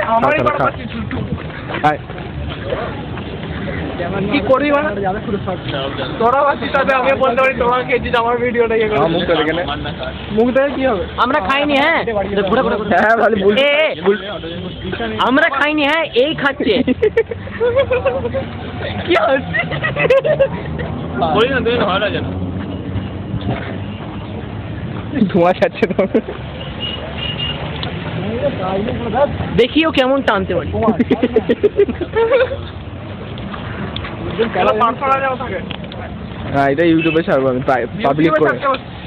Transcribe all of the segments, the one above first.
আমারই বড় কি করবি মানে তোরা বাসি তবে আমি বলতে পারি তোমাকে খেয়েছিস আমার ভিডিওটা ইয়ে করে মুখ দেখে কি হবে আমরা খাইনি হ্যাঁ হ্যাঁ ভালো আমরা খাইনি হ্যাঁ এই খাচ্ছে কি হচ্ছে বলি না তুই ভালো লাগে না ধোঁয়া ছাড়ছে তো দেখিও কেমন টানতে পারি হ্যাঁ এটা ইউটিউবে ছাড়বো আমি পাবলিক করে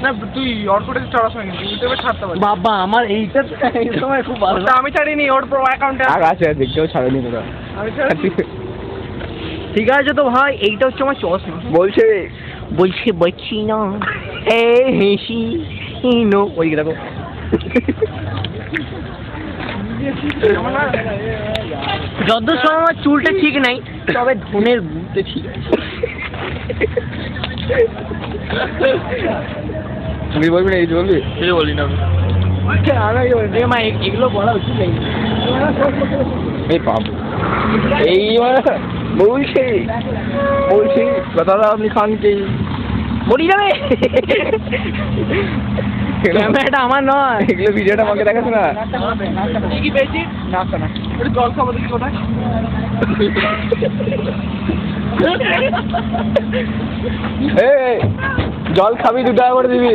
না তুই অর্কুটে ছাড়াস না কিন্তু ইউটিউবে ছাড়তে পারবি বাবা আমার এইটা এই সময় খুব ভালো আমি ছাড়িনি ওর প্রো অ্যাকাউন্টে আছে দেখতেও ছাড়িনি তোরা আমি ঠিক আছে তো ভাই এইটা হচ্ছে আমার চশমা বলছে বলছি না এ হেসি নো ওই দেখো যত সময় আমার চুলটা ঠিক নাই তবে ধনের বুঝতে ঠিক আছে তুমি বলবি না এই বলবি কিছু বলি না মা এগুলো বলা উচিত নেই এই পাপ এই বলছি কথা আপনি খান কি বলি যাবে ক্যামেরাটা আমার নয় এগুলো ভিডিওটা আমাকে দেখাস না কি পেয়েছি না না একটু জল খাবো দেখি কোথায় জল খাবি 2 টাকা করে দিবি